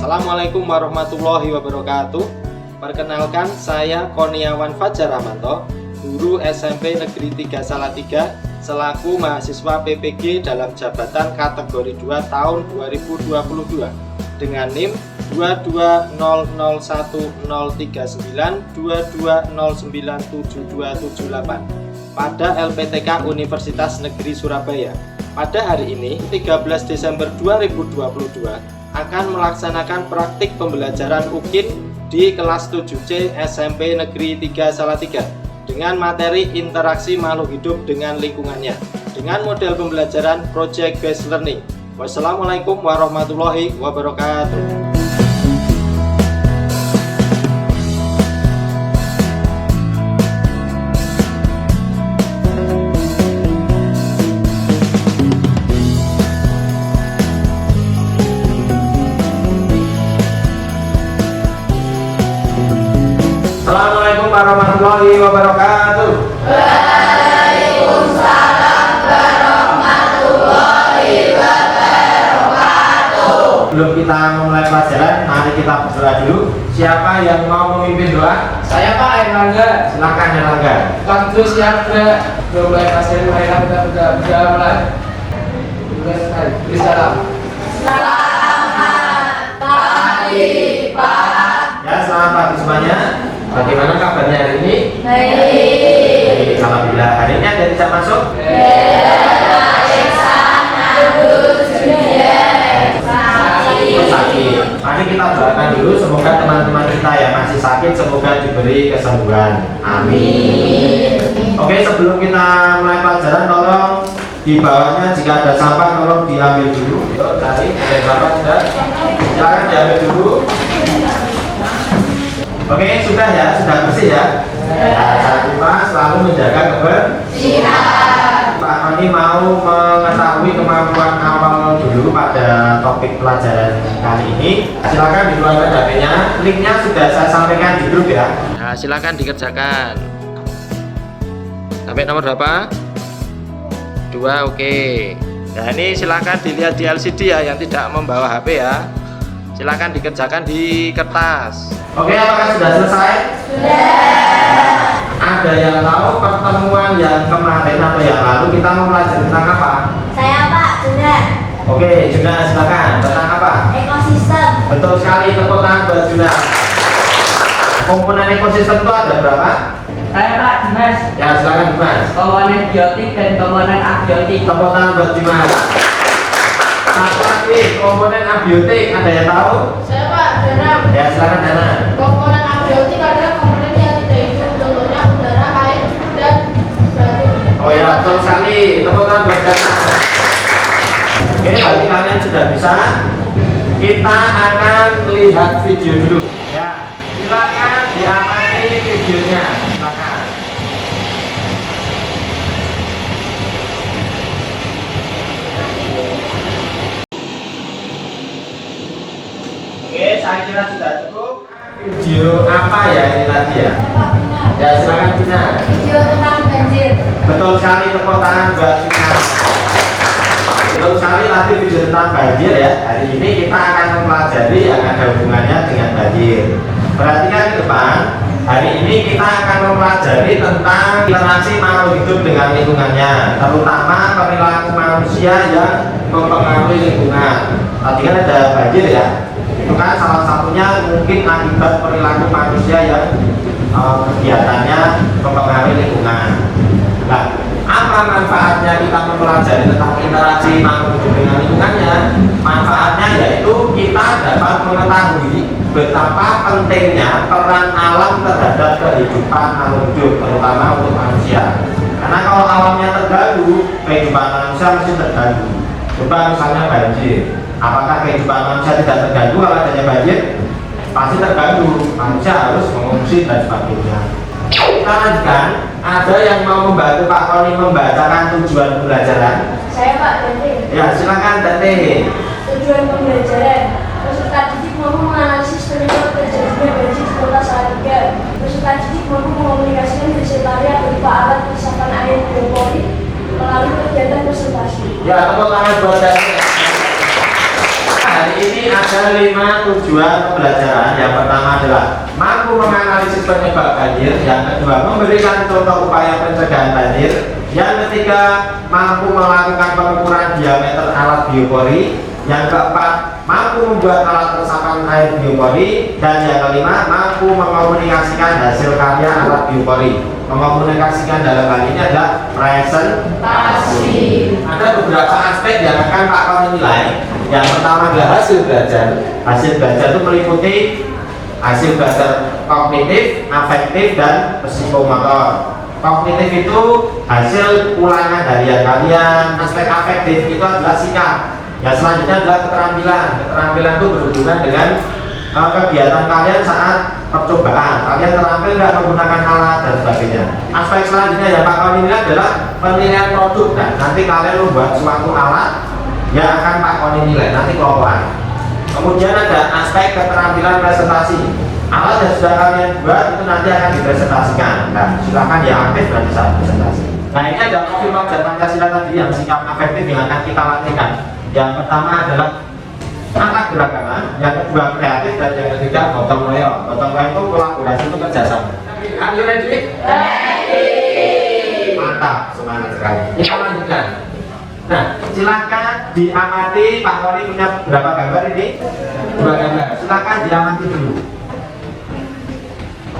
Assalamualaikum warahmatullahi wabarakatuh. Perkenalkan, saya Kurniawan Fajar Ramanto, guru SMP Negeri 3 Salatiga, selaku mahasiswa PPG dalam jabatan kategori 2 tahun 2022 dengan NIM 2200103922097278 pada LPTK Universitas Negeri Surabaya. Pada hari ini, 13 Desember 2022, akan melaksanakan praktik pembelajaran UKIN di kelas 7C SMP Negeri 3 Salatiga dengan materi interaksi makhluk hidup dengan lingkungannya dengan model pembelajaran Project Based Learning. Wassalamualaikum warahmatullahi wabarakatuh. Assalamualaikum warahmatullahi wabarakatuh. Waalaikumsalam warahmatullahi wabarakatuh. Sebelum kita memulai pelajaran, mari kita berdoa dulu. Siapa yang mau memimpin doa? Saya Pak Erlangga. Silakan Erlangga. Waktu siap mulai pasien mulai mulai. Beri salam. Selamat pagi Pak. Ya, selamat pagi semuanya. Bagaimana kabarnya hari ini? Baik. Alhamdulillah. Hari ini ada tidak masuk? Sakit. Mari kita doakan dulu, semoga teman-teman kita yang masih sakit semoga diberi kesembuhan. Amin. Oke, sebelum kita mulai pelajaran, tolong di bawahnya jika ada sampah tolong diambil dulu. Yuk, cari ada sampah sudah. Silakan diambil dulu. Oke, sudah ya, sudah bersih ya. Jangan lupa selalu menjaga kebersihan. Pak Roni mau mengetahui kemampuan awal dulu pada topik pelajaran kali ini. Silakan dikeluarkan HP-nya. Linknya sudah saya sampaikan di grup ya. Nah, silakan dikerjakan. Sampai nomor berapa? 2, oke. Nah, ini silakan dilihat di LCD ya, yang tidak membawa HP ya. Silakan dikerjakan di kertas. Oke, apakah sudah selesai? Sudah. Ada yang tahu pertemuan yang kemarin atau yang lalu kita mau belajar tentang apa? Saya Pak Juna. Oke, Juna silakan. Tentang apa? Ekosistem. Betul sekali, tepuk tangan buat Juna. Komponen ekosistem itu ada berapa? Saya Pak Dimas. Ya, silakan Dimas. Komponen biotik dan komponen abiotik. Tepuk tangan buat Dimas. Satu lagi, komponen abiotik ada yang tahu? Saya Pak Danang. Ya, silakan Dana. Komponen abiotik adalah komponen yang tidak hidup, contohnya udara, air, dan batu. Oh ya, betul sekali. Tepuk tangan buat Dana. Oke, bagi kalian sudah bisa. Kita akan lihat video dulu. Ya, silakan diamati videonya. Silakan. Oke, saya kira sudah cukup. Video apa ya ini tadi ya? Ya, silakan Cina. Video tentang banjir. Betul sekali, tepuk tangan buat Cina. Betul sekali tadi video tentang banjir ya. Hari ini kita akan mempelajari yang ada hubungannya dengan banjir. Perhatikan ke depan. Hari ini kita akan mempelajari tentang interaksi makhluk hidup dengan lingkungannya, terutama perilaku manusia yang mempengaruhi lingkungan. Tadi kan ada banjir ya. Itu kan salah satunya mungkin akibat perilaku manusia yang kegiatannya mempengaruhi lingkungan. Nah, apa manfaatnya kita mempelajari tentang interaksi makhluk hidup dengan lingkungannya? Manfaatnya yaitu kita dapat mengetahui betapa pentingnya peran alam terhadap kehidupan makhluk hidup, terutama untuk manusia. Karena kalau alamnya terganggu, kehidupan manusia mesti terganggu. Coba misalnya banjir. Apakah kehidupan manusia tidak terganggu kalau adanya banjir? Pasti terganggu. Manusia harus mengungsi dan sebagainya. Kita lanjutkan. Ada yang mau membantu Pak Roni membacakan tujuan pembelajaran? Saya Pak Dante. Ya, silakan Dante. Tujuan pembelajaran: peserta didik mampu menganalisis penyebab terjadinya banjir di Kota Salatiga. Peserta didik mampu mengomunikasikan hasil karya berupa alat resapan air biopori melalui kegiatan presentasi. Ya, tepuk tangan buat Dante. Hari ini ada 5 tujuan pembelajaran. Yang pertama adalah mampu menganalisis penyebab banjir. Yang kedua, memberikan contoh upaya pencegahan banjir. Yang ketiga, mampu melakukan pengukuran diameter alat biopori. Yang keempat, mampu membuat alat resapan air biopori. Dan yang kelima, mampu mengkomunikasikan hasil karya alat biopori. Mengkomunikasikan dalam hal ini adalah presentasi. Ada beberapa aspek yang akan Pak Koni nilai. Yang pertama adalah hasil belajar. Hasil belajar itu meliputi hasil belajar kognitif, afektif, dan psikomotor. Kognitif itu hasil ulangan harian kalian. Aspek afektif itu adalah sikap. Yang selanjutnya adalah keterampilan. Keterampilan itu berhubungan dengan kegiatan kalian saat percobaan. Kalian terampil nggak menggunakan alat dan sebagainya. Aspek selanjutnya yang Pak Koni nilai adalah penilaian produk. Nah, nanti kalian membuat suatu alat yang akan Pak Koni nilai nanti kelompokan. Kemudian ada aspek keterampilan presentasi. Alat yang sudah kalian buat itu nanti akan dipresentasikan. Nah, silakan yang aktif nanti saat presentasi. Nah, ini ada profil pelajar Pancasila tadi yang sikap afektif yang akan kita latihkan. Yang pertama adalah angka beragama, yang kedua kreatif, dan yang ketiga gotong royong. Gotong royong itu kolaborasi, itu kerjasama. Are you ready? Mantap, semangat sekali. Kita lanjutkan. Nah, silakan diamati. Pak Koni punya berapa gambar ini? 2 gambar. Silakan diamati dulu.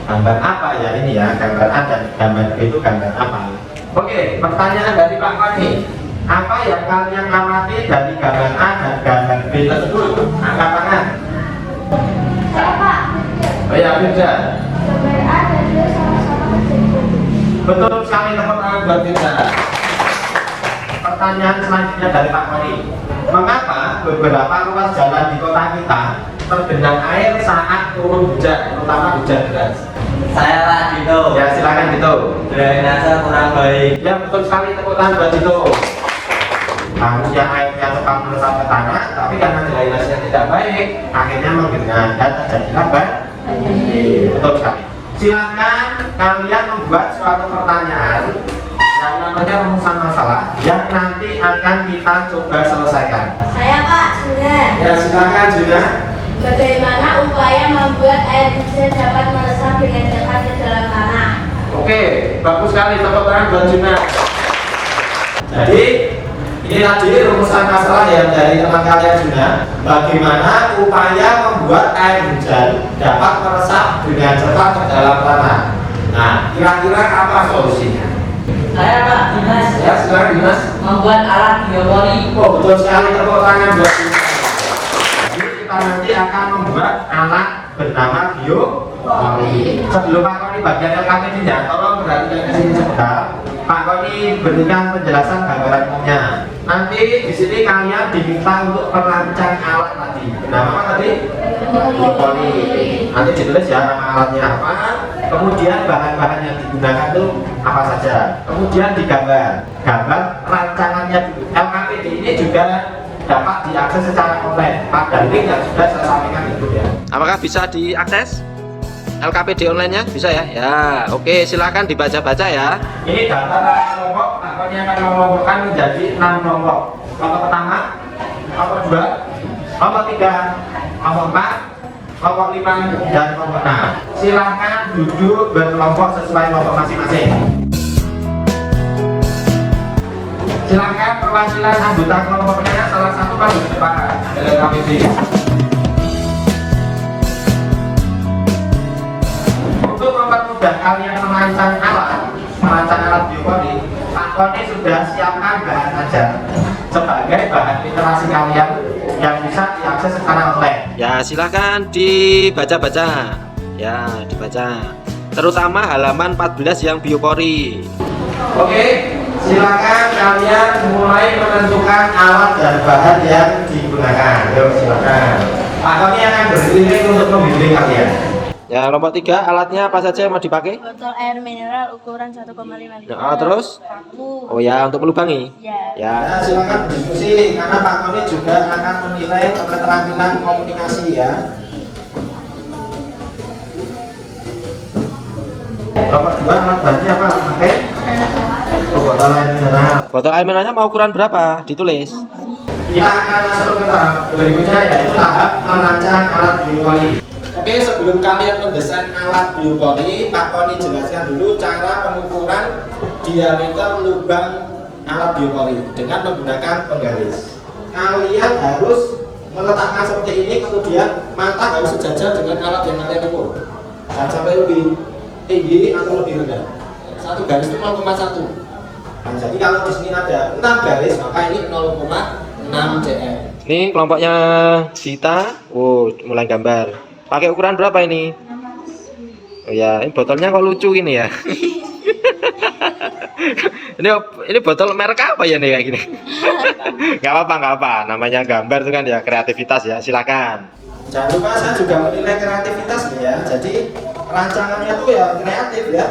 Gambar apa ya ini ya? Gambar A dan gambar B itu gambar apa? Oke, pertanyaan dari Pak Koni. Apa yang kalian amati dari gambar A dan gambar B tersebut? Angkat tangan. Saya Pak. Oh ya, beda. Gambar A dan B sama-sama kejadian. Betul sekali, tepuk tangan buat kita. Pertanyaan selanjutnya dari Pak Koni. Mengapa beberapa ruas jalan di kota kita tergenang air saat turun hujan, terutama hujan deras? Saya Pak Dito. Ya, silakan Dito. Drainase kurang baik. Ya, betul sekali, tepuk tangan buat Dito. Harusnya airnya cepat meresap ke tanah, tapi karena drainasenya tidak baik, akhirnya menggenang dan terjadilah banjir. Betul sekali. Silakan kalian membuat suatu pertanyaan yang namanya rumusan masalah yang nanti akan kita coba selesaikan. Saya Pak, sudah. Ya, silakan Juna. Bagaimana upaya membuat air hujan dapat meresap dengan cepat ke dalam tanah? Oke, bagus sekali, tepuk tangan buat Juna. Jadi ini tadi rumusan masalah yang dari teman kalian Juna. Bagaimana upaya membuat air hujan dapat meresap dengan cepat ke dalam tanah. Nah, kira-kira apa solusinya? Saya Pak Dimas. Ya, silakan Dimas. Membuat alat biopori. Oh, betul sekali, tepuk tangan buat Dimas. Jadi kita nanti akan membuat alat bernama biopori. Sebelum Pak Koni bagian LKPD-nya, tolong perhatikan ke sini sebentar. Pak Koni berikan penjelasan gambaran umumnya. Nanti di sini kalian diminta untuk merancang alat tadi. Nama apa tadi? Biopori. Nanti ditulis ya nama alatnya apa. Kemudian bahan-bahan yang digunakan itu apa saja. Kemudian digambar. Gambar rancangannya dulu. LKPD ini juga dapat diakses secara online pada link yang sudah saya sampaikan itu ya. Apakah bisa diakses? LKPD online-nya bisa ya? Ya, oke, silakan dibaca-baca ya. Ini data kelompok, Koni akan mengelompokkan menjadi 6 kelompok. Kelompok pertama, kelompok 2, kelompok 3, kelompok 4, kelompok 5, dan kelompok 6. Silakan duduk berkelompok sesuai kelompok masing-masing. Silakan perwakilan anggota kelompoknya salah satu maju ke depan dari LKPD. Untuk mempermudah kalian merancang alat biopori, Pak Koni sudah siapkan bahan ajar sebagai bahan literasi kalian yang bisa diakses secara online. Ya, silakan dibaca-baca. Ya, dibaca. Terutama halaman 14 yang biopori. Oke, silakan kalian mulai menentukan alat dan bahan yang digunakan. Yuk, silakan. Pak Koni akan berkeliling untuk membimbing kalian. Ya, kelompok 3 alatnya apa saja yang mau dipakai? Botol air mineral ukuran 1,5 liter. Nah, terus? Paku. Oh ya, untuk melubangi? Ya. Ya, silakan berdiskusi karena Pak Koni juga akan menilai keterampilan komunikasi ya. Kelompok 2 alat bahannya apa? Pakai? Oh, botol air mineral. Botol air mineralnya mau ukuran berapa? Ditulis. Kita akan masuk ke tahap berikutnya, yaitu tahap merancang alat biopori. Oke, sebelum kalian mendesain alat biopori, Pak Koni jelaskan dulu cara pengukuran diameter lubang alat biopori dengan menggunakan penggaris. Kalian harus meletakkan seperti ini, kemudian mata harus sejajar dengan alat yang kalian ukur. Jangan sampai lebih tinggi atau lebih rendah. Satu garis itu 0,1. Nah, jadi kalau di sini ada 6 garis, maka ini 0,6 cm. Ini kelompoknya Dita. Oh, mulai gambar. Pakai ukuran berapa ini? Oh ya, ini botolnya kok lucu ini ya. ini botol merek apa ya nih kayak gini? Gak apa-apa. Namanya gambar itu kan ya kreativitas ya. Silakan. Jangan lupa saya juga menilai kreativitas nih ya. Jadi rancangannya tuh ya kreatif ya.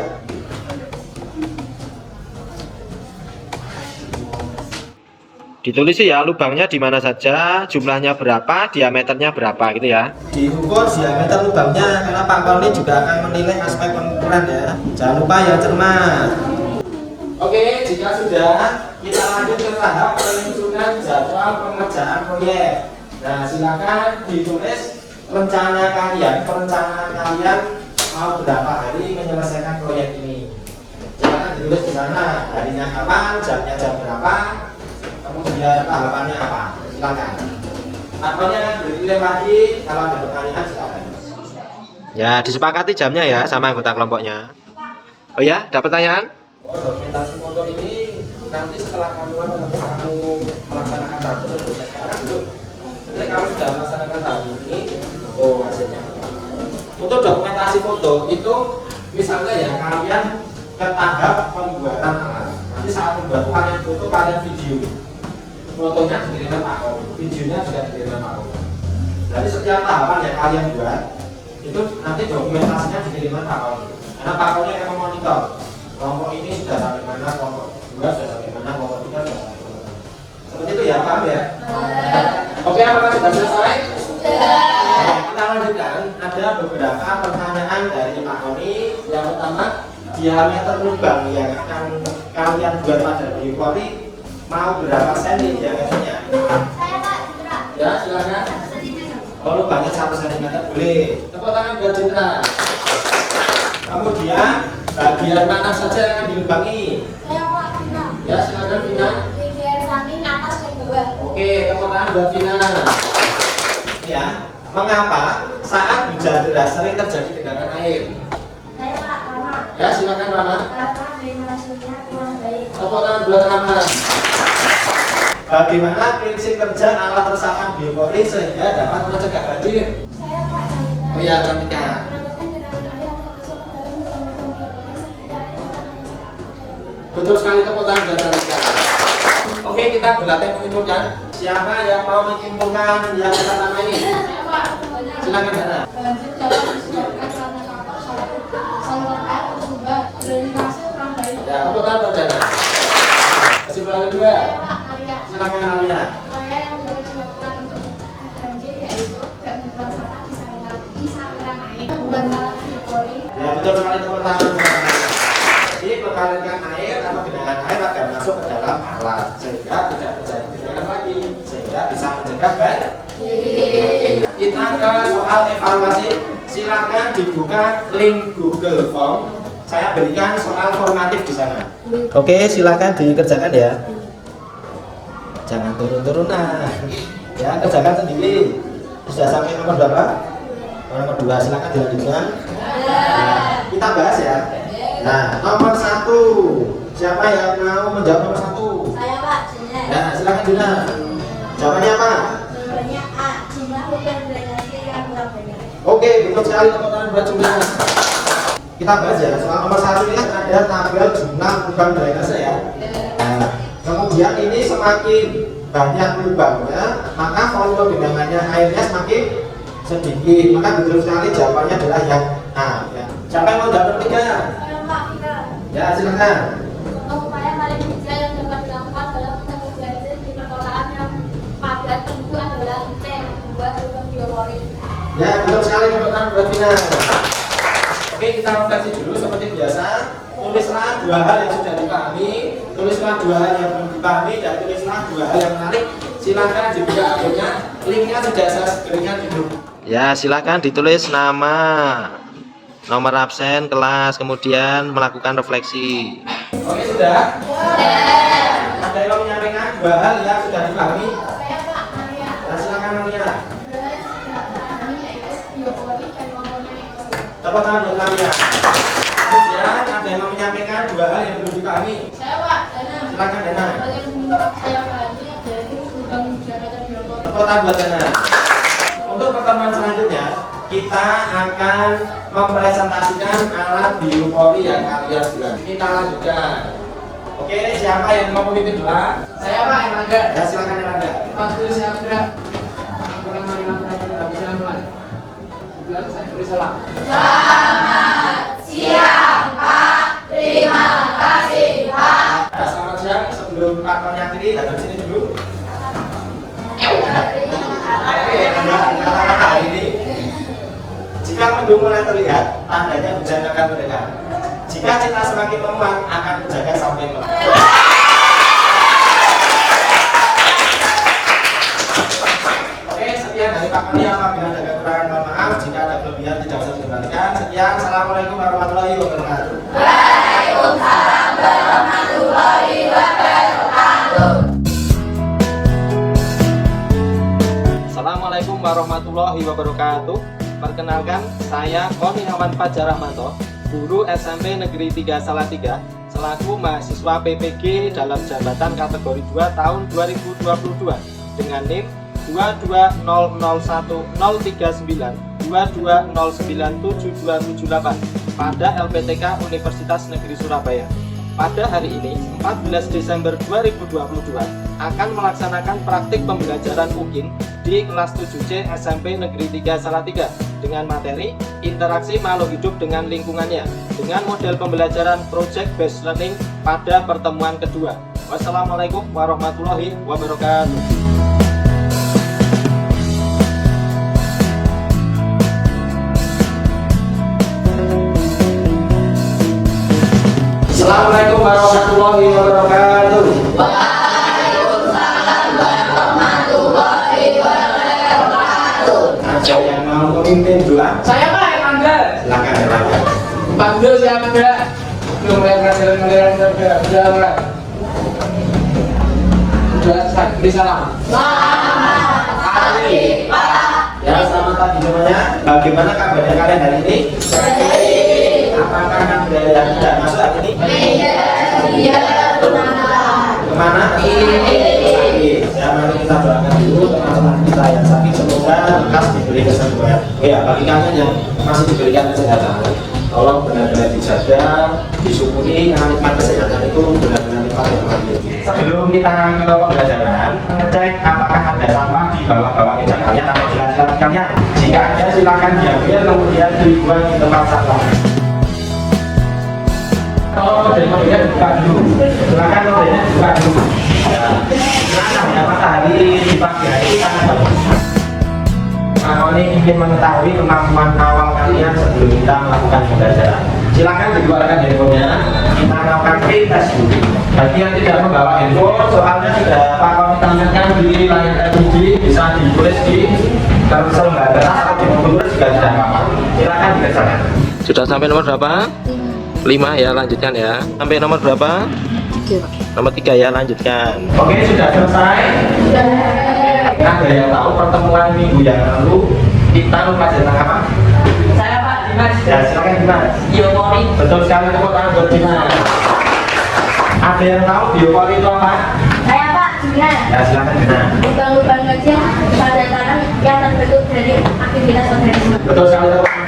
Ditulis ya lubangnya di mana saja, jumlahnya berapa, diameternya berapa gitu ya. Diukur diameter lubangnya karena Pak Koni juga akan menilai aspek pengukuran ya. Jangan lupa ya cermat. Oke, jika sudah, kita lanjut ke tahap penyusunan jadwal pengerjaan proyek. Nah, silakan ditulis perencanaan kalian mau berapa hari menyelesaikan proyek ini. Silakan ditulis di sana, harinya kapan, jamnya jam berapa, kemudian tahapannya apa. Silakan. Tahapannya dikirim lagi, kalau ada pertanyaan silakan. Ya, disepakati jamnya ya sama anggota kelompoknya. Oh ya, ada pertanyaan? Dokumentasi foto ini nanti setelah kamu melaksanakan tahap tersebut sekarang belum. Jadi kamu sudah melaksanakan tahap ini, oh hasilnya. Untuk dokumentasi foto itu misalnya ya kalian ke tahap pembuatan alat. Nanti saat membuat kalian foto, kalian video. Fotonya dikirimkan Pak Kom, videonya juga dikirimkan Pak Kom. Jadi setiap tahapan yang kalian buat itu nanti dokumentasinya dikirimkan Pak Kom. Karena Pak Komnya akan memonitor. Kelompok ini sudah sampai mana, kelompok 2 sudah sampai mana, kelompok 3 sudah sampai mana. Seperti itu ya, paham ya? Oke, apakah sudah selesai? Sudah. Kita lanjutkan. Ada beberapa pertanyaan dari Pak Koni. Yang pertama, diameter lubang yang akan kalian buat pada biopori mau berapa senti diameternya? Saya Pak, Citra. Ya, silakan. Oh, lubangnya 1 cm boleh. Tepuk tangan buat Citra. Kemudian bagian mana saja yang akan dilubangi? Saya Pak, Citra. Ya, silakan Vina. Bagian samping atas dan bawah. Oke, tepuk tangan buat Vina. Ya, mengapa saat hujan deras sering terjadi genangan air? Saya Pak, Rama. Ya, silakan Rama. Karena drainasenya kurang baik. Tepuk tangan buat Rama. Bagaimana prinsip kerja alat resapan biopori sehingga dapat mencegah banjir? Saya Pak, Chandra. Oh ya, Rantika. Betul sekali, tepuk tangan buat Rantika. Oke, kita berlatih menyimpulkan. Siapa yang mau menyimpulkan yang pertama ini? Saya Pak. Silakan Dana. Banjir dapat disebabkan karena faktor saluran air tersumbat, drainase kurang baik. Ya, tepuk tangan buat Dana. Kesimpulan kedua. Saya Pak, Maria. Silakan Alia. Saya yang menyebabkan banjir yaitu tidak dilaksanakan di saluran air, membuat alat biopori. Ya, betul sekali, tepuk tangan buat Dana. Jadi mengalirkan air atau genangan air akan masuk ke dalam alat sehingga tidak terjadi genangan lagi, sehingga bisa mencegah banjir. Kita ke soal evaluasi. Silakan dibuka link Google Form. Saya berikan soal formatif di sana. Oke, silakan dikerjakan ya. Jangan turun-turun nah. Ya, kerjakan sendiri. Sudah sampai nomor berapa? Nomor 2, silakan dilanjutkan. Nah, kita bahas ya. Nah, nomor 1. Siapa yang mau menjawab nomor 1? Saya Pak, Jena. Nah, silakan Dina. Jawabannya apa? Jawabannya A, jumlah lubang drainase yang kurang banyak. Oke, betul sekali, tepuk tangan buat jumlah. Kita bahas ya, soal nomor 1 ini kan ada tabel jumlah lubang drainase ya. Nah, kemudian ini semakin banyak lubangnya, maka volume genangannya airnya semakin sedikit. Maka betul sekali jawabannya adalah yang A. Ya. Siapa yang mau jawab ketiga? Saya Pak, kita. Ya, silakan. Upaya paling bijak yang dapat dilakukan dalam mencegah banjir di perkotaan yang padat penduduk adalah IT yang membuat lubang biopori. Ya, betul sekali, tepuk tangan buat Vina. Oke, kita refleksi dulu seperti biasa. Tulislah 2 hal yang sudah dipahami, tulislah 2 hal yang belum dipahami, dan tulislah 2 hal yang menarik silakan dibuka akunnya, linknya sudah saya berikan di grup. Ya, silakan ditulis nama, nomor absen, kelas, kemudian melakukan refleksi. Oke, sudah? Ada yang menyampaikan dua hal yang sudah dipahami? Nah, silakan Maria. Tepuk tangan buat Maria. Kemudian ada yang menyampaikan dua hal yang belum dipahami? Saya Pak, Dana. Silakan Dana. Saya pahami dari lubang udara dan biopori. Tepuk tangan buat Dana. Untuk pertemuan selanjutnya, kita akan mempresentasikan alat biopori yang kalian buat. Kita lanjutkan. Oke, siapa yang mau memimpin duluan? Saya Pak Erlangga. Ya, silakan Erlangga. Waktu saya kira kurang marilah tidak bisa mulai. Bilang saya beri salam. Ya, selamat siang. Sebelum Pak menyampaikan, datang sini dulu. Oke, kata-kata hari ini, jika mendung mulai terlihat, tandanya hujan akan mendekat. Jika cinta semakin menguat, akan menjaga sampai melat. Oke, sekian dari Pak Koni. Apabila ada kekurangan, mohon maaf. Jika ada kelebihan, tidak bisa dikembalikan. Sekian, assalamualaikum warahmatullahi wabarakatuh. Assalamualaikum warahmatullahi wabarakatuh. Perkenalkan, saya Koni Awan Fajar Rahmanto, guru SMP Negeri 3 Salatiga, selaku mahasiswa PPG dalam jabatan kategori 2 tahun 2022 dengan NIM 22001039 2209728 pada LPTK Universitas Negeri Surabaya. Pada hari ini, 14 Desember 2022, akan melaksanakan praktik pembelajaran UKIN di kelas 7C SMP Negeri 3 Salatiga dengan materi interaksi makhluk hidup dengan lingkungannya dengan model pembelajaran Project Based Learning pada pertemuan kedua. Wassalamualaikum warahmatullahi wabarakatuh. Assalamualaikum warahmatullahi wabarakatuh. Ada yang mau memimpin duluan? Saya Pak Erlangga. Silakan Erlangga. Pak Guru siap ada. Belum mulai pelajaran sudah mulai. Sudah saya beri salam. Ya, selamat pagi semuanya. Bagaimana kabarnya kalian hari ini? Apakah ada yang tidak masuk hari ini? Kemana? Sakit. Ya, mari kita doakan dulu teman-teman kita yang sakit, semoga lekas diberi kesembuhan. Ya, bagi kalian yang masih diberikan kesehatan, tolong benar-benar dijaga, disyukuri, karena nikmat kesehatan itu benar-benar nikmat yang luar biasa. Sebelum kita ke pembelajaran, cek apakah ada sampah di bawah-bawah meja kalian atau di lantai kalian. Jika ada, silakan diambil kemudian dibuang di tempat sampah. Kalau dari modelnya dibuka dulu, silakan modelnya dibuka dulu. Ya, matahari di pagi hari sangat bagus. Nah, ini ingin mengetahui kemampuan awal kalian sebelum kita melakukan pembelajaran. Silakan dikeluarkan handphonenya. Kita melakukan tes dulu. Bagi yang tidak membawa handphone, soalnya sudah Pak Koni tampilkan di layar LCD, bisa ditulis di carousel kertas atau di buku tulis juga tidak apa-apa. Silakan dikerjakan. Sudah sampai nomor berapa? 5 ya, lanjutkan ya. Sampai nomor berapa? 3. Nomor 3 ya, lanjutkan. Oke, sudah selesai. Ada yang tahu pertemuan minggu yang lalu kita mempelajari tentang apa? Saya Pak Dimas. Ya, silakan Dimas. Biopori. Betul sekali, tepuk tangan buat Dimas. Ada yang tahu biopori itu apa? Saya Pak Julian. Ya, silakan Dimas. Lubang-lubang kecil pada tanah yang terbentuk dari aktivitas organisme. Betul sekali, tepuk tangan.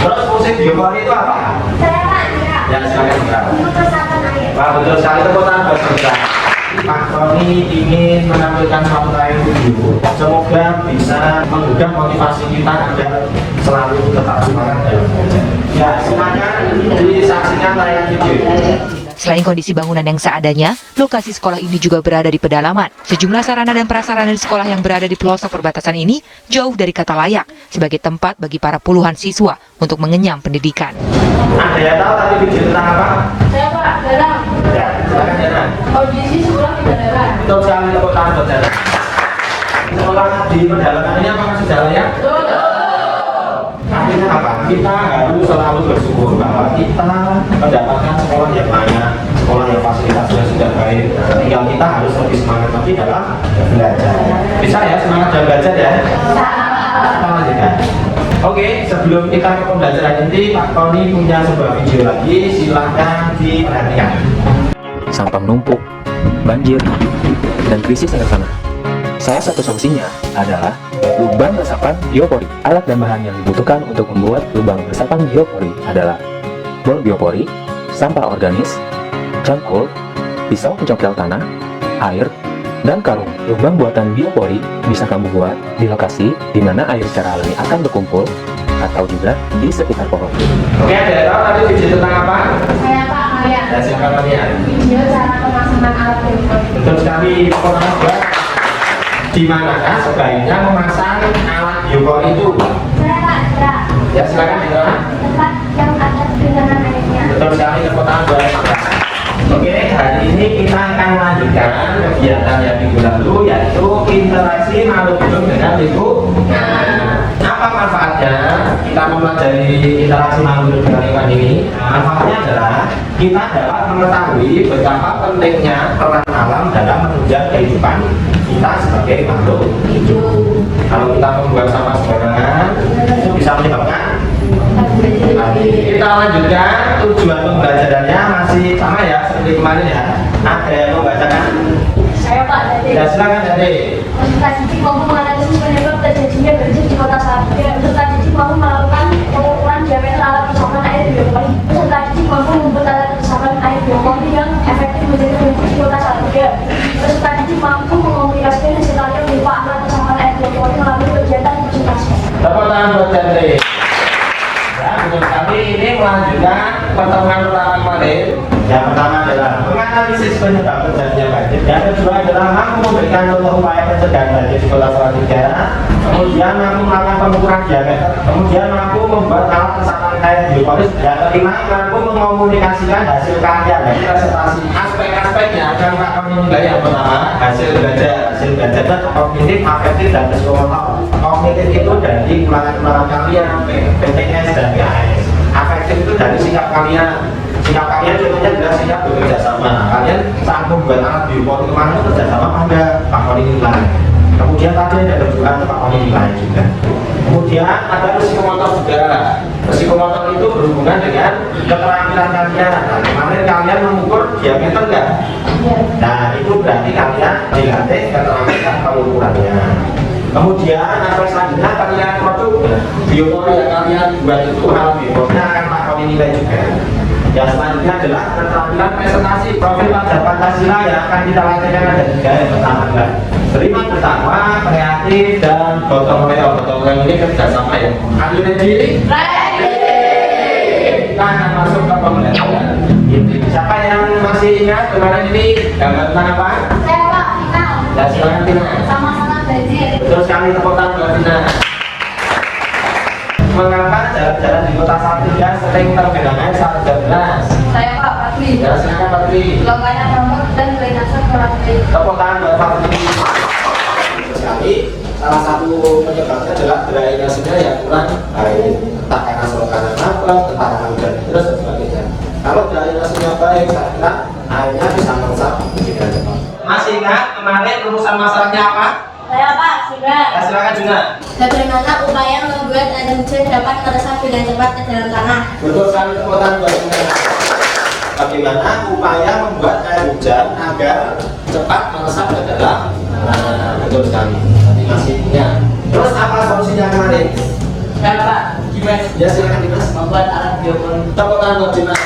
Terus fungsi biopori itu apa? Saya Pak Dira. Ya, silakan Dimas. Untuk resapan air. Wah, betul sekali, tepuk tangan buat Dimas. Pak Koni ingin menampilkan satu lain video. Semoga bisa menggugah motivasi kita agar selalu tetap semangat dalam belajar. Ya, semuanya disaksikan layar video. Selain kondisi bangunan yang seadanya, lokasi sekolah ini juga berada di pedalaman. Sejumlah sarana dan prasarana di sekolah yang berada di pelosok perbatasan ini jauh dari kata layak sebagai tempat bagi para puluhan siswa untuk mengenyam pendidikan. Ada yang tahu tadi video tentang apa? Saya Pak, dalam Ya, silakan Jana. kondisi sekolah di daerah. Betul sekali, tepuk tangan buat Jana. Sekolah di pedalaman ini apa maksud jalan ya? Artinya apa? Kita harus selalu bersyukur bahwa kita mendapatkan sekolah yang banyak, sekolah yang fasilitasnya sudah baik. Tinggal kita harus lebih semangat lagi dalam belajar. Bisa ya semangat dalam belajar ya? Kita lanjutkan. Oke, sebelum kita ke pembelajaran inti, Pak Tony punya sebuah video lagi, silahkan diperhatikan. Sampah menumpuk, banjir, dan krisis air tanah. Salah satu solusinya adalah lubang resapan biopori. Alat dan bahan yang dibutuhkan untuk membuat lubang resapan biopori adalah bor biopori, sampah organis, cangkul, pisau pencongkel tanah, air, dan karung. Lubang buatan biopori bisa kamu buat di lokasi di mana air secara alami akan berkumpul atau juga di sekitar pohon. Oke, ada yang tahu tadi video tentang apa? Saya Pak Maria. Ya, silakan Maria. Video cara pemasangan alat biopori. Betul sekali, pokoknya buat di manakah sebaiknya memasang alat biopori itu? Saya Pak Indra. Ya, silakan Indra. Tempat yang ada genangan airnya. Betul sekali, tepuk tangan buat Indra. Oke, hari ini kita akan melanjutkan kegiatan yang minggu lalu, yaitu interaksi makhluk hidup dengan lingkungan. Apa manfaatnya kita mempelajari interaksi makhluk hidup dengan lingkungan ini? Manfaatnya adalah kita dapat mengetahui betapa pentingnya peran alam dalam menunjang kehidupan kita sebagai makhluk hidup. Kalau kita membuang sampah sembarangan, itu bisa menyebabkan. Kita lanjutkan, tujuan pembelajarannya masih sama ya seperti kemarin ya. Ada yang membacakan? Saya Pak Dede. Ya, silakan Dede. Peserta didik mampu menganalisis penyebab terjadinya banjir di Kota Salatiga. Peserta didik mampu melakukan pengukuran diameter alat resapan air biopori. Peserta didik mampu membuat alat resapan air biopori yang efektif menjadi banjir di Kota Salatiga. Peserta didik mampu mengomunikasikan hasil karya berupa alat resapan air biopori melalui kegiatan presentasi. Tepuk tangan buat Dede. Ya, betul sekali. Ini melanjutkan pertemuan pertama kemarin. Yang pertama adalah menganalisis penyebab terjadinya banjir. Yang kedua adalah mampu memberikan contoh upaya pencegahan banjir di Kota Salatiga. Kemudian mampu melakukan pengukuran diameter. Kemudian mampu membuat alat resapan air biopori. Yang kelima mampu mengomunikasikan hasil karya dan presentasi. Aspek-aspeknya akan Pak kami nilai yang pertama hasil belajar. Hasil belajarnya kognitif, afektif, dan psikomotor. Kognitif itu dari ulangan-ulangan kalian, PTS dan PAS. Afektif itu dari sikap kalian. Sikap kalian contohnya adalah sikap bekerja sama. Kalian saat membuat alat biopori kemarin itu kerja sama pada Pak Koni nilai. Kemudian tadi ada kejuan Pak Koni nilai juga. Kemudian ada psikomotor juga. Psikomotor itu berhubungan dengan keterampilan kalian. Nah, kemarin kalian mengukur diameter enggak? Nah, itu berarti kalian dilatih keterampilan pengukurannya. Kemudian apa selanjutnya kalian produk biopori yang kalian buat itu hal bioporinya akan Pak Koni nilai juga. Yang selanjutnya adalah keterampilan presentasi profil pelajar Pancasila yang akan kita latihkan ada 3. Yang pertama adalah terima bersama, kreatif, dan gotong royong. Gotong royong ini kerjasama ya. Are you ready? Ready. Kita akan masuk ke pembelajaran. Siapa yang masih ingat kemarin ini gambar tentang apa? Saya Pak Tina. Ya, silakan Tina. Sama-sama banjir. Terus kami tepuk tangan buat Tina. Mengapa jalan-jalan di Kota Salatiga sering tergenang air saat hujan deras? Saya Pak Patri. Ya, silakan Patri. Longgarnya rambut dan drainase kurang baik. Tepuk tangan buat Patri. Sekali, salah satu penyebabnya adalah drainasenya yang kurang baik. Entah karena selokannya apa, entah karena hujan terus dan sebagainya. Kalau drainasenya baik, saya kira airnya bisa meresap dengan cepat. Masih ingat kemarin rumusan masalahnya apa? Saya Pak sudah. Ya, silakan juga. Bagaimana upaya membuat air hujan dapat meresap dengan cepat ke dalam tanah? Betul sekali, tepuk tangan buat Tina. Bagaimana upaya membuat air hujan agar cepat meresap ke dalam tanah? Betul sekali. Tadi masih punya. Terus apa solusinya kemarin? Saya Pak Dimas. Ya, silakan Dimas. Membuat alat biopori. Tepuk tangan buat Dimas.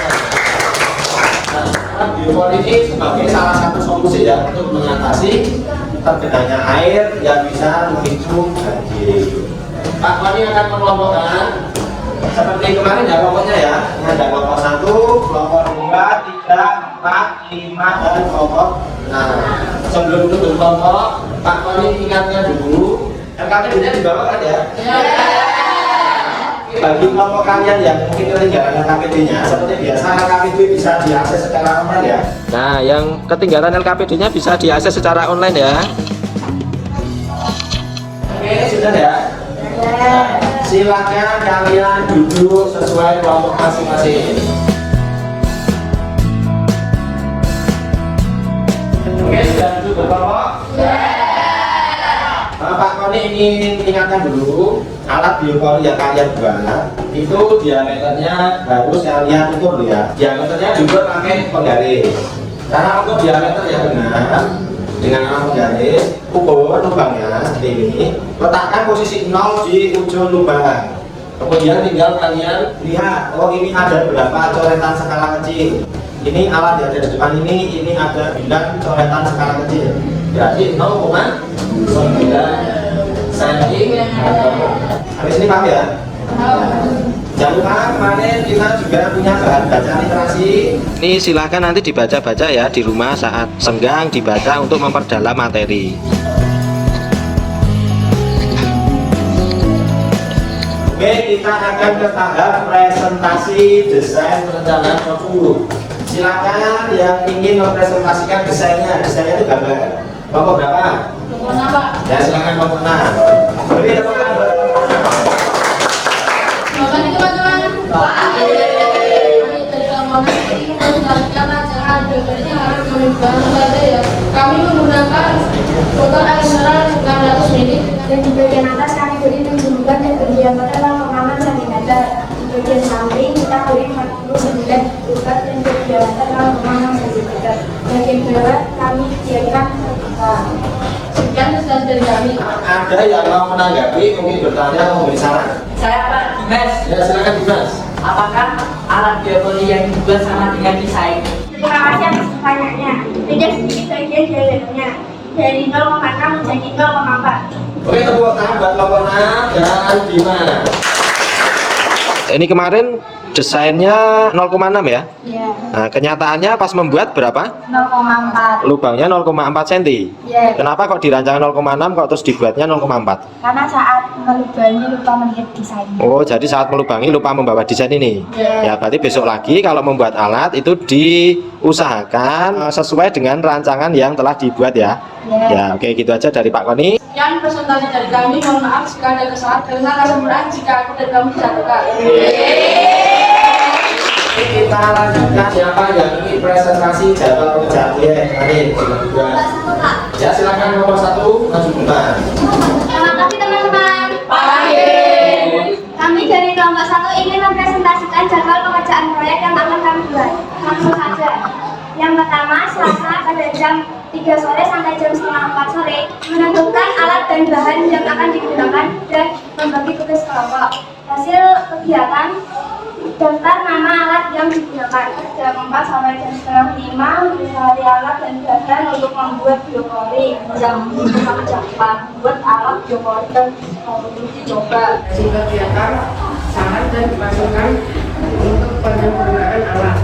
Nah, alat biopori ini sebagai salah satu solusi ya untuk mengatasi tergenangnya air yang bisa memicu banjir. Pak Koni akan mengelompokkan seperti kemarin ya kelompoknya ya. Ini ada kelompok 1, kelompok 2, 3, 4, 5 dan kelompok. Nah, sebelum itu berkelompok, Pak Koni ingatnya dulu. LKPD-nya dibawa kan ya? Bagi kelompok kalian yang mungkin ketinggalan LKPD-nya, seperti biasa LKPD bisa diakses secara online ya. Nah, yang ketinggalan LKPD-nya bisa diakses secara online ya. Oke, sudah ya? Nah, silakan kalian duduk sesuai kelompok masing-masing. Oke, sudah duduk berkelompok? Pak Koni ingin ingatkan dulu, alat biopori yang kalian buat itu diameternya harus kalian ukur dulu ya. Diameternya juga pakai penggaris. Karena untuk diameter yang benar dengan alat penggaris, ukur lubangnya seperti ini. Letakkan posisi 0 di ujung lubang. Kemudian tinggal kalian lihat, oh ini ada berapa coretan skala kecil. Ini alat yang ada di depan ini ada 9 coretan skala kecil. Berarti 0,9 cm. Habis ini paham ya? Jangan lupa kemarin kita juga punya bahan baca literasi. Ini silahkan nanti dibaca-baca ya di rumah saat senggang, dibaca untuk memperdalam materi. Oke, kita akan ke tahap presentasi desain perencanaan modul. Silakan yang ingin mempresentasikan desainnya. Desainnya itu gambar. Kelompok berapa? Kelompok 6, Pak. Ya, silakan kelompok 6. Beri tepuk tangan buat kelompok 6. Bapak ini teman-teman. Dari kelompok 6 ini kita menjalankan rancangan gambarnya harus mengubah saja ya. Kami menggunakan total air mineral 600 ml. Dan di bagian atas kami beri menunjukkan dan berdiameter 0,6 cm. Di bagian samping kita beri 49 ukat dan berdiameter 0,6 cm. Bagian bawah kami sediakan Sekian pesan dari kami. Ada yang mau menanggapi, mungkin bertanya atau memberi saran? Saya Pak Dimas. Ya, silakan Dimas. Apakah alat biopori yang dibuat sama dengan desain? Terima kasih atas pertanyaannya. Tidak sedikit bagian diameternya dari 0,6 menjadi 0,4. Oke, tepuk tangan buat kelompok 6 dan Dimas. Ini kemarin desainnya 0,6 ya? Iya. Nah, kenyataannya pas membuat berapa? 0,4. Lubangnya 0,4 cm. Iya. Kenapa kok dirancang 0,6 kok terus dibuatnya 0,4? Karena saat melubangi lupa melihat desain. Oh, jadi saat melubangi lupa membawa desain ini. Iya. Ya, berarti besok lagi kalau membuat alat itu diusahakan sesuai dengan rancangan yang telah dibuat ya. Iya. Ya, oke gitu aja dari Pak Koni. Sekian presentasi dari kami. Mohon maaf jika ada kesalahan karena kesempurnaan jika aku dan kamu dijatuhkan. Kita lanjutkan siapa yang ingin presentasi jadwal pengerjaan proyek kemarin Dimas. Ya, silakan nomor 1 maju depan. Selamat pagi teman-teman. Pagi. Kami dari kelompok 1 ingin mempresentasikan jadwal pengerjaan proyek yang akan kami buat. Langsung saja. Yang pertama, Selasa pada jam 3 sore sampai jam setengah 4 sore menentukan alat dan bahan yang akan digunakan dan membagi tugas kelompok. Hasil kegiatan daftar nama alat yang digunakan. Jam 4 sampai jam setengah 5 mencari alat dan bahan untuk membuat biopori. Jam 5 sampai jam 4 membuat alat biopori dan untuk dicoba. Sehingga kegiatan saran dan masukan untuk penyempurnaan alat.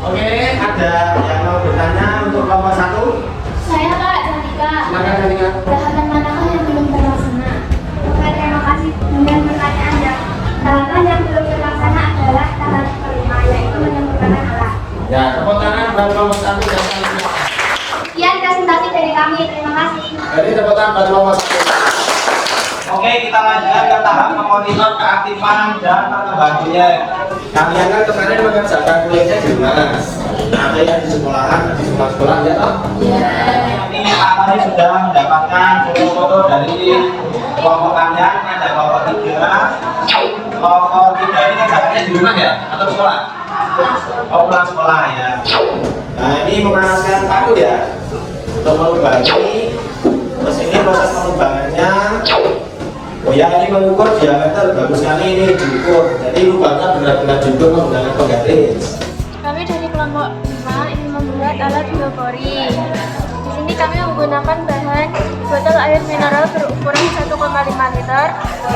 Oke, ada yang mau bertanya untuk kelompok 1? Saya Kak Danika. Silakan Danika. Tahapan manakah yang belum terlaksana? Oke, terima kasih dengan pertanyaannya. Tahapan yang belum terlaksana adalah tahap kelima, yaitu menyempurnakan alat. Ya, tepuk tangan buat kelompok 1 dan kelompok 2. Sekian presentasi dari kami, terima kasih. Jadi tepuk tangan buat kelompok 1. Oke, kita lanjutkan ke tahap memonitor keaktifan dan perkembangan proyek. Kalian kan kemarin mengerjakan proyeknya di rumah. Ada yang di sekolahan, di sekolah ya toh? Ini Pak Koni sudah mendapatkan foto-foto dari kelompok kalian. Ada kelompok 3. Kelompok 3 ini kerjaannya di rumah ya? Atau sekolah? Oh, pulang sekolah ya. Nah, ini memanaskan paku ya. Untuk melubangi. Terus ini proses pelubangannya. Oh ya, ini mengukur diameter, bagus sekali ini diukur. Jadi lubangnya benar-benar diukur menggunakan penggaris. Kami dari kelompok 5 ingin membuat alat biopori. Di sini kami menggunakan bahan botol air mineral berukuran 1,5 liter,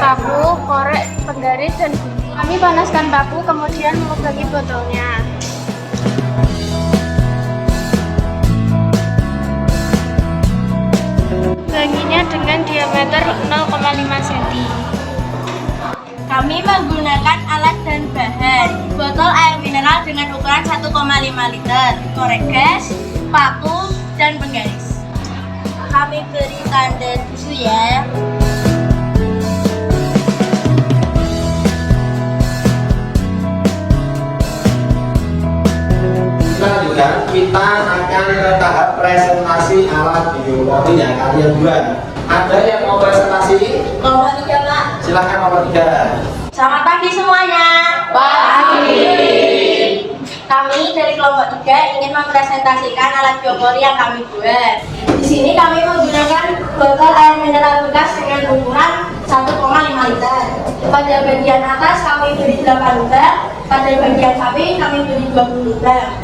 paku, korek, penggaris, dan gunting. Kami panaskan baku, kemudian melubangi botolnya. Lubanginya dengan diameter 0,5 cm. Kami menggunakan alat dan bahan. Botol air mineral dengan ukuran 1,5 liter, korek gas, paku, dan penggaris. Kami beri tanda tisu ya. Selanjutnya kita akan ke tahap presentasi alat biopori yang kalian buat. Ada yang mau presentasi? Nomor 3, Pak. Silakan nomor 3. Selamat pagi semuanya. Pagi. Kami dari kelompok 3 ingin mempresentasikan alat biopori yang kami buat. Di sini kami menggunakan botol air mineral bekas dengan ukuran 1,5 liter. Pada bagian atas kami beri 8 liter, pada bagian samping kami beri 20 liter.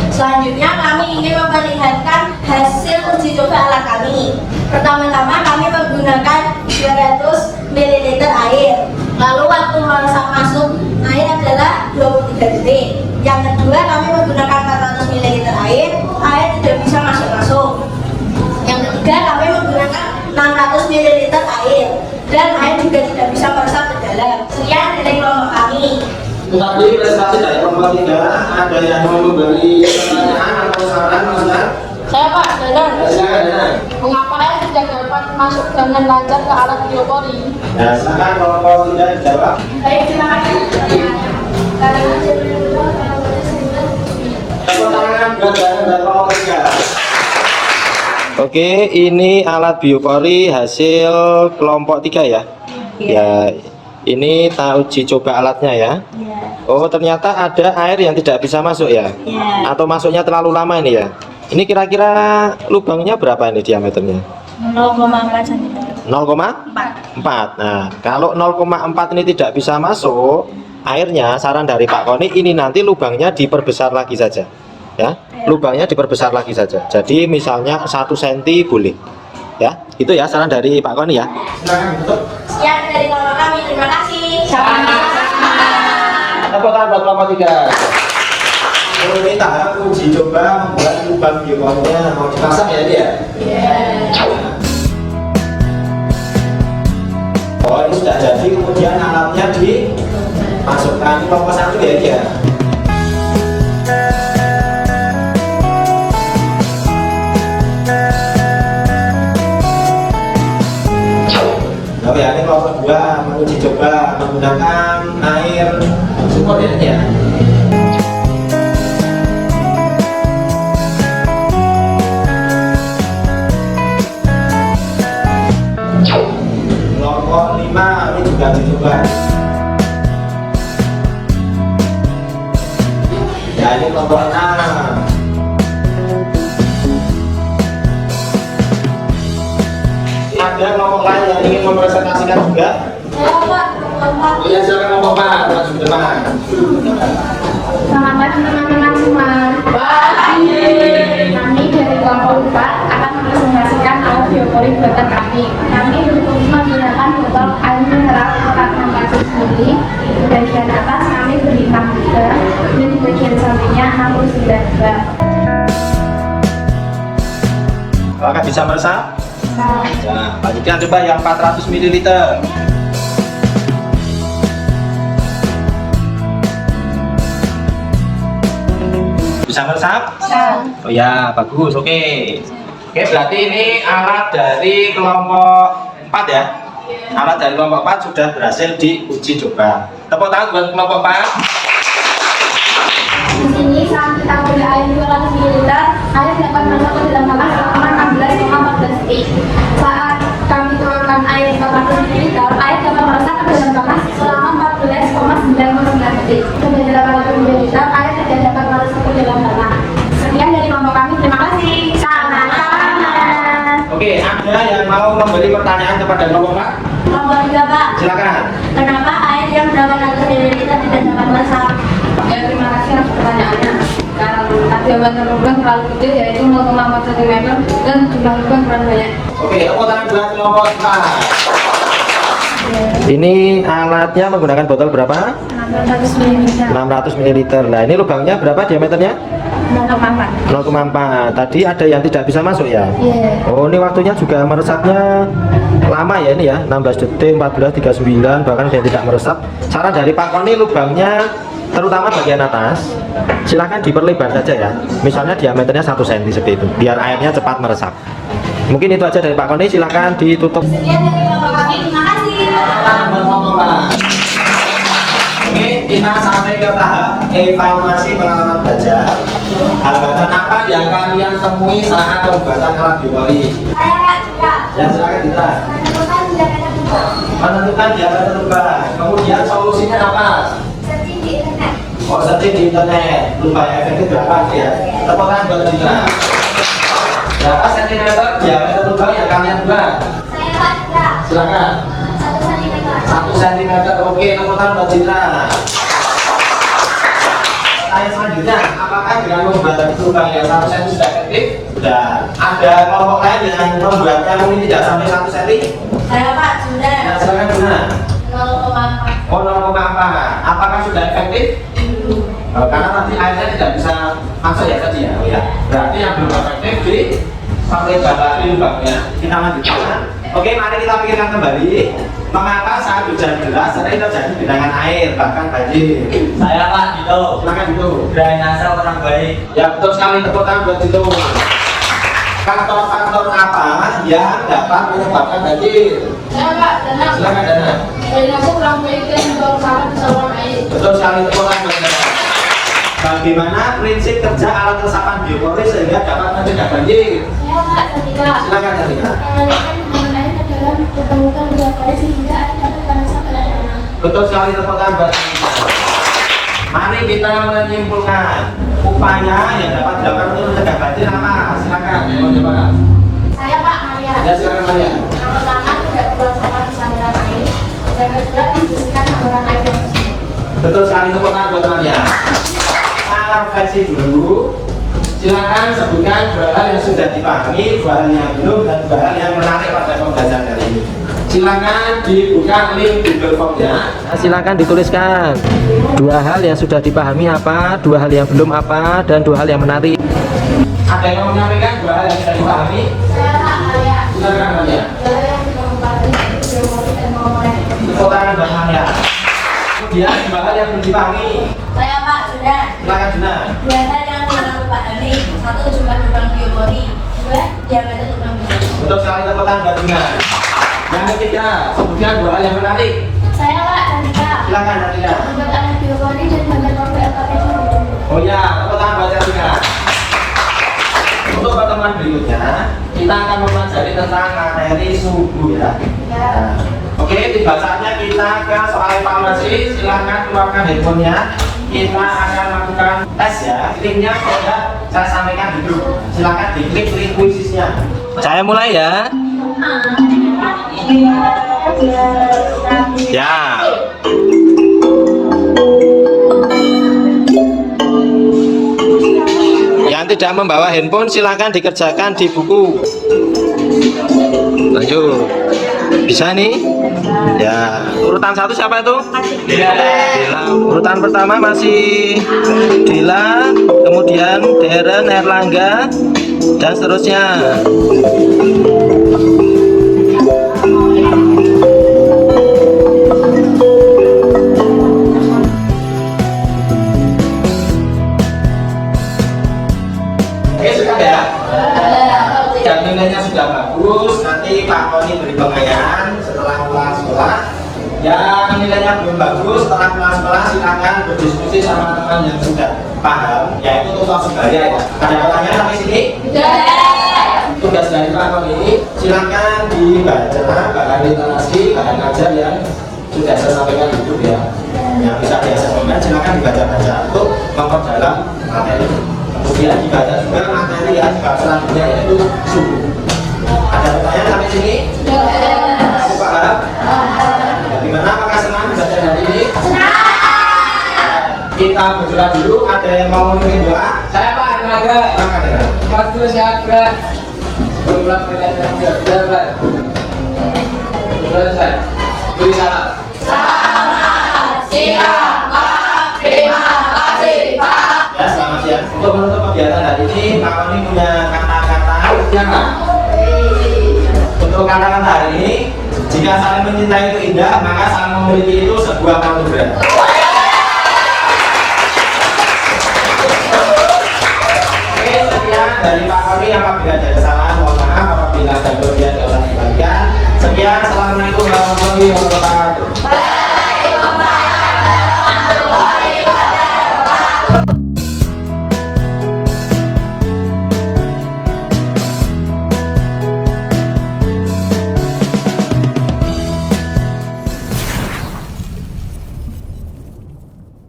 Selanjutnya kami ingin memperlihatkan hasil uji coba alat kami. Pertama-tama kami menggunakan 200 ml air. Lalu waktu meresap masuk air adalah 23 detik. Yang kedua kami menggunakan 400 ml air tidak bisa masuk-masuk. Yang ketiga kami menggunakan 600 ml air dan air juga tidak bisa meresap ke dalam. Sekian dari kelompok kami. Tadi presentasi dari kelompok 3, ada yang mau memberi pertanyaan atau saran, Mas? Saya Pak Dadan. Silakan, Dadan. Mengapa air tidak dapat masuk dengan lancar ke alat biopori? Ya, silakan kelompok 3 dijawab. Baik, terima kasih. Tepuk tangan buat Dadan dan kelompok 3. Oke, ini alat biopori hasil kelompok 3 ya. Ya, ini kita uji coba alatnya ya. Oh, ternyata ada air yang tidak bisa masuk ya? Atau masuknya terlalu lama ini ya? Ini kira-kira lubangnya berapa ini diameternya? 0,4 cm. 0,4. Nah, kalau 0,4 ini tidak bisa masuk airnya, saran dari Pak Koni ini nanti lubangnya diperbesar lagi saja. Ya, lubangnya diperbesar lagi saja. Jadi misalnya 1 cm boleh. Ya, itu ya saran dari Pak Koni ya. Silakan tutup. Sekian dari kelompok kami. Terima kasih. Tepuk tangan buat kelompok 3. Ini tahap uji coba membuat lubang bioporinya. Mau dipasang ya dia? Oh, ini sudah jadi, kemudian alatnya dimasukkan ke kelompok 1 ya dia. Oh ya, ini kelompok 2 menguji coba menggunakan air sumur ya dia. Kelompok 5 ini juga dicoba. Ya, ini kelompok 6. Ada kelompok lain yang ingin mempresentasikan juga? Saya Pak, kelompok. Oh ya, silakan kelompok 4, maju ke depan. Selamat pagi teman-teman semua. Pagi. Kami dari kelompok 4 akan mempresentasikan alat biopori buatan kami. Kami menggunakan botol air mineral ukuran 600 ml. Di bagian atas kami beri 6 liter dan di bagian sampingnya 69 liter. Apakah bisa meresap? Nah, lanjutkan coba yang 400 ml. Bisa meresap? Oh ya, bagus. Oke, berarti ini alat dari kelompok 4 ya. Alat dari kelompok 4 sudah berhasil diuji coba. Tepuk tangan buat kelompok 4. Di sini saat kita beri air 200 ml, air dapat masuk ke dalam tanah selama 16,14 detik. Saat kami tuangkan air 400 ml, air dapat meresap ke dalam tanah selama 14,99 detik. Kemudian 800 ml, air tidak dapat meresap ke dalam tanah. Sekian dari kelompok kami. Terima kasih. Sama-sama. Oke, ada yang mau memberi pertanyaan kepada kelompok 4? Kelompok 3 Pak. Silakan. Kenapa air yang 800 ml tidak dapat meresap? Ya, terima kasih atas pertanyaannya. Karena diameter lubang terlalu kecil, yaitu 0,4 cm dan jumlah lubang kurang banyak. Oke, tepuk tangan buat kelompok 4. Ini alatnya menggunakan botol berapa? 600 ml. 600 ml. Nah, ini lubangnya berapa diameternya? 0,4. 0,4. Tadi ada yang tidak bisa masuk ya? Iya. Oh, ini waktunya juga meresapnya lama ya ini ya, 16 detik, 14, 39, bahkan ada yang tidak meresap. Saran dari Pak Koni, lubangnya terutama bagian atas silahkan diperlebar saja ya, misalnya diameternya 1 cm seperti itu, biar airnya cepat meresap. Mungkin itu aja dari Pak Koni, silahkan ditutup. Sekian dari Bapak kami, terima kasih. Oke, kita sampai ke tahap evaluasi pengalaman belajar. Hambatan apa yang kalian temui saat pembuatan alat biologi? Saya Kak Cika. Ya, silakan kita Menentukan diameter lubang. menentukan diameter lubang. Kemudian solusinya apa? Searching di internet. Oh, searching di internet. Lubang efektif berapa ya? Tepuk tangan buat kita. Berapa sentimeter diameter lubang yang kalian buat? Saya Kak Cika. Silakan. 1 cm. 1 cm. Oke, tepuk tangan buat Citra. Tanya selanjutnya, apakah dengan membuat lubang yang 1 cm sudah efektif? Sudah. Ada kelompok lain yang membuatnya mungkin tidak sampai 1 cm? Saya Pak sudah. Ya, silakan Bunda. 0,4. Oh, 0,4. Apakah sudah efektif? Karena nanti airnya tidak bisa masuk ya tadi ya. Oh, ya. Berarti yang belum efektif di sampai batasi lubangnya. Kita lanjutkan. Oke, mari kita pikirkan kembali. Mengapa saat hujan deras sering terjadi genangan air bahkan banjir? Saya Pak Dito. Silakan itu. Drainase kurang baik. Ya, betul sekali, tepuk tangan buat itu. Faktor-faktor apa yang dapat menyebabkan banjir? Saya Pak Danang. Silakan Dana. Drainase kurang baik dan membawa sampah di saluran air. Betul sekali, tepuk tangan buat Dana. Bagaimana prinsip kerja alat resapan biopori sehingga dapat mencegah banjir? Saya Pak Satika. Silakan Dana. Mengalirkan genangan air ke dalam lubang-lubang dua kali sehingga air dapat terasa pada tanah. Betul sekali, tepuk tangan buat Dana. Mari kita menyimpulkan upaya yang dapat dilakukan untuk mencegah banjir apa? Silakan. Mau coba? Saya Pak Maria. Ya, silakan Maria. Yang pertama tidak buang sampah di saluran air. Yang kedua membersihkan saluran air yang bersih. Betul sekali, tepuk tangan buat Maria. Versi dulu, silakan sebutkan 2 hal yang sudah dipahami, 2 hal yang belum, dan 2 hal yang menarik pada pembelajaran kali ini. Silakan dibuka link Google Form-nya. Silakan dituliskan 2 hal yang sudah dipahami apa, 2 hal yang belum apa, dan 2 hal yang menarik. Ada yang mau menyampaikan 2 hal yang sudah dipahami? Saya Pak Maria. Silakan Maria. Saya yang mengembangkan biologi dan memulai. Tepuk tangan buat Maria. Kemudian 2 hal yang belum dipahami. Saya Pak sudah. Silakan Juna. 2 hal yang tidak dipahami. 1 jumlah lubang biopori. 2 diameter lubang biopori. Betul sekali, tepuk tangan buat Juna. Yang ketiga, sebutkan 2 hal yang menarik. Saya Pak Satika. Silakan Nadia. Membuat alat biopori dan bahan baku LKPP. Oh ya, tepuk tangan buat Nadia. Untuk pertemuan berikutnya, kita akan mempelajari tentang materi suhu ya. Nah, oke, tiba saatnya kita ke soal evaluasi. Silahkan keluarkan handphonenya. Kita akan lakukan tes ya. Linknya sudah saya sampaikan di grup. Silahkan diklik link kuisisnya. Saya mulai ya. Ya. Yang tidak membawa handphone silahkan dikerjakan di buku. Lanjut. Bisa nih? Ya. Urutan 1 siapa itu? Dila. Urutan pertama masih Dila, kemudian Deren, Erlangga, dan seterusnya. Oke, sudah ya? Dan nilainya sudah bagus. Nanti Pak Koni beri pengayaan setelah pulang sekolah. Yang nilainya belum bagus setelah pulang sekolah silakan berdiskusi sama teman yang sudah paham, yaitu tutor sebaya ya. Ada pertanyaan sampai sini? Tugas dari Pak Koni silakan dibaca bahan literasi, bahan ajar yang sudah saya sampaikan di grup ya. Yang bisa diasesmen silakan dibaca-baca untuk memperdalam materi. Kemudian dibaca juga materi yang selanjutnya yaitu suhu. Ada pertanyaan sampai sini? Masih paham? Bagaimana? Apakah senang belajar hari ini? Kita berdoa dulu. Ada yang mau mengirim doa? Saya Pak Erlangga. Silakan ya. Waktu sehat berat. Berulang belajar berat. Selesai. Beri salam. Selamat siang. ini Pak Koni punya kata-kata untuk kata-kata hari ini. Jika saling mencintai itu indah, maka saling memiliki itu sebuah anugerah. Oke, sekian dari Pak Koni. Apabila ada kesalahan, mohon maaf. Apabila ada kelebihan, tidak usah dikembalikan. Sekian, assalamualaikum warahmatullahi wabarakatuh.